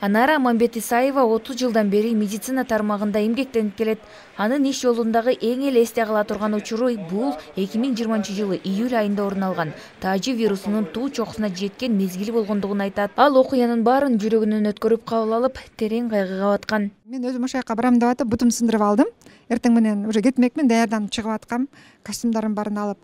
Анара Мамбет Исаева 30 жылдан бери медицина тармагында эмгектенип келет. Анын иш жолундагы эң эле эсте кала турган учуру бул 2020 жылы июль айында орун алган тажи вирусунун туу чокусуна жеткен мезгили болгондугун айтат. Ал окуянын баарын жүрөгүнөн өткөрүп кабыл алып, терең кайгыга баткан. Мен өзүм ошол жака барам деп атып, бутум сындырып алдым. Эртең менен уже кетмекмин, даярданып чыгып аткам, костюмдарын баарын алып.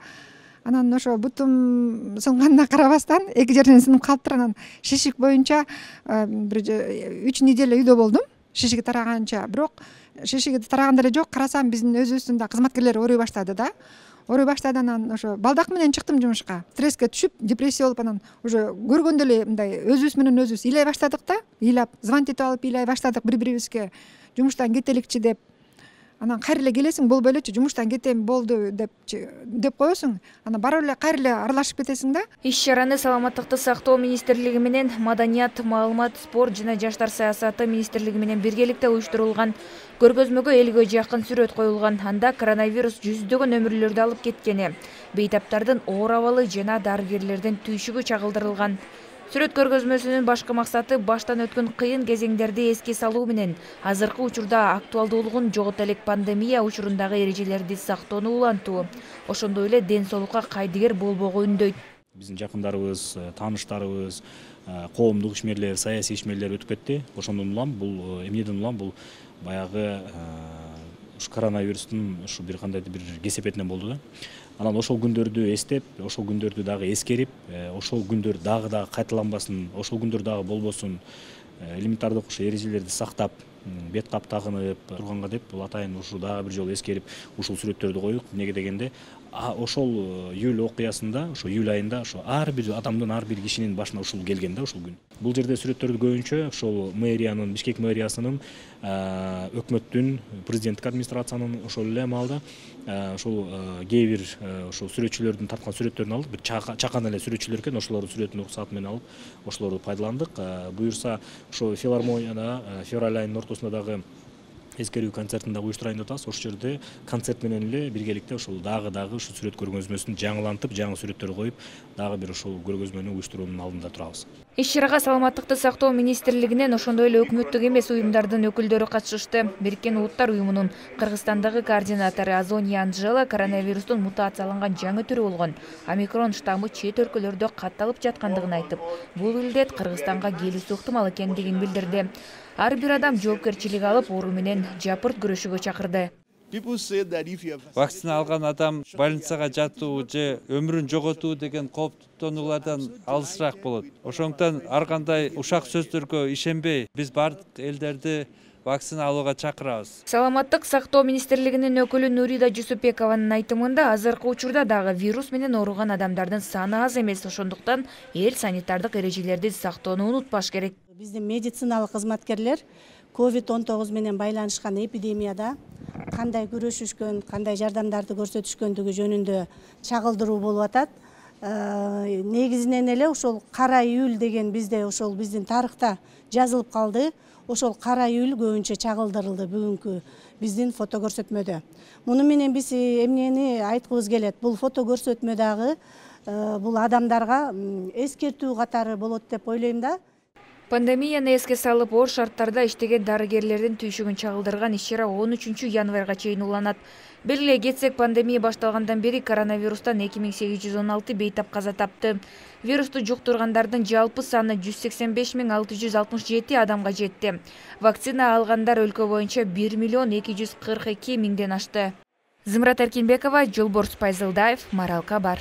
Анан ошо бутум сынганына карабастан эки жерден сынып калыптыр. Анан шишик боюнча бир 3 неделя үйдө болдум. Шишиги тараганча, бирок шишиги тараган деле жок. Карасам биздин өзүбүздүн да кызматкерлер ооруй баштады да. Ооруй баштады, анан ошо балдак менен чыктым жумушка. Стресске түшүп, депрессия болуп, анан уже көргөндө эле мындай өзүбүз менен өзүбүз ыйлай баштадык да. Ыйлап, звонить алып ыйлай баштадык бири-бирибизге. Жумуштан кетеликчи деп. Анан кайра эле келесиң, болбой элечи, жумуштан кетем болду деп коесуң. Анан барып эле кайра эле аралашып кетесиң да. Иш-чараны Саламаттыкты сактоо министрлиги менен Маданият, маалымат, спорт жана жаштар саясаты министрлиги менен биргеликте уюштурулган. Көргөзмөгө элгө жакын сүрөт коюлган. Анда коронавирус жүздөгөн өмүрлөрдү алып кеткени, бейтаптардын оор абалы жана дарыгерлердин түйшүгү чагылдырылган. Сүрөт көргөзмөсүнүн башкы максаты баштан өткөн кыйын кезеңдерди эске салуу менен азыркы учурда актуалдуулугун жогото элек пандемия учурундагы эрежелерди сактоону улантуу. Ошондой эле ден соолукка кайдыгер болбоого үндөйт. Биздин жакындарыбыз, тааныштарыбыз, коомдук ишмерлер, саясий ишмерлер өтүп кетти. Ошондон улам бул эмнеден улам бул баягы коронавирустун ушу бир кандайдыр бир кесепетинен болду да. Анан ошол күндөрдү эстеп, ошол күндөрдү дагы эскерип, ошол күндөр дагы кайталанбасын, ошол күндөр дагы болбосун, элементардык ошо эрежелерди сактап, бет кап тагынып турганга деп, бул атайын ушу дагы бир жолу эскерип, ушул сүрөттөрдү коюп, эмнеге дегенде, ошол июль окуясында, ошо июль айында ошо ар бир адамдын, ар бир кишинин башына ушул келген да, ушул күн. Бул жерде сүрөттөрдү көбүнчө ошол мэриянын, Бишкек мэриясынын, өкмөттүн, президенттик администрациянын ошол эле маалда ошол кээ бир ошол сүрөтчүлөрдүн тарткан сүрөттөрүн алып, бир чакан эле сүрөтчүлөр экен, ошолордун сүрөтүн уруксаты менен алып, ошолорду пайдаландык. Буюрса, ошо филармонияда февраль айынын ортосунда дагы эскерүү концертин да уюштурайын деп атабыз. Ошол жерде концерт менен эле биргеликте ошол дагы ушул сүрөт көргөзмөсүн жаңылантып, жаңы сүрөттөр коюп, дагы бир ошол көргөзмөнү уюштуруунун алдында турабыз. Иш-чарага Саламаттыкты сактоо министрлигинен ошондой эле өкмөттүк эмес уюмдардын өкүлдөрү катышышты. Бириккен Улуттар уюмунун Кыргызстандагы координатору Азония Анжела коронавирустун мутацияланган жаңы түрү болгон омикрон штаммы чет өлкөлөрдө катталып жаткандыгын айтып, бул илдет Кыргызстанга келүүсү ыктымал экендигин билдирди. Ар бир адам жоопкерчилик алып, оору менен жапырт күрөшүүгө чакырды. Вакцина алган адам больницага жатуу же өмүрүн жоготуу деген кооптонуулардан алысыраак болот. Ошондуктан ар кандай ушак сөздөргө ишенбей, биз бардык элдерди вакцина алууга чакырабыз. Саламаттык сактоо министрлигинин өкүлү Нурида Жусупбекованын айтымында азыркы учурда дагы вирус менен ооруган адамдардын саны аз эмес. Ошондуктан эл санитардык эрежелерди сактоону унутпаш керек. Биздин медициналык кызматкерлер COVID-19 менен байланышкан эпидемияда кандай күрөшүшкөн, кандай жардамдарды көрсөтүшкөндүгү жөнүндө чагылдыруу болуп атат. Негизинен эле ошол кара июль деген бизде ошол биздин тарыхта жазылып калды. Ошол кара июль көбүнчө чагылдырылды бүгүнкү биздин фото көрсөтмөдө. Муну менен биз эмнени айткыбыз келет? Бул фото көрсөтмө дагы бул адамдарга эскертүү катары болот деп ойлойм да. Пандемияны эске салып, оор шарттарда иштеген дарыгерлердин түйшүгүн чагылдырган иш-чара 13 январга чейин уланат. Белгилей кетсек, пандемия башталгандан бери коронавирустан 2816 бейтап каза тапты. Вирусту жуктургандардын жалпы саны 185.667 адамга жетти. Вакцина алгандар өлкө боюнча 1.242.000ден ашты. Зымрат Эркинбекова, Жолборс Пайзылдаев, Марал Кабар.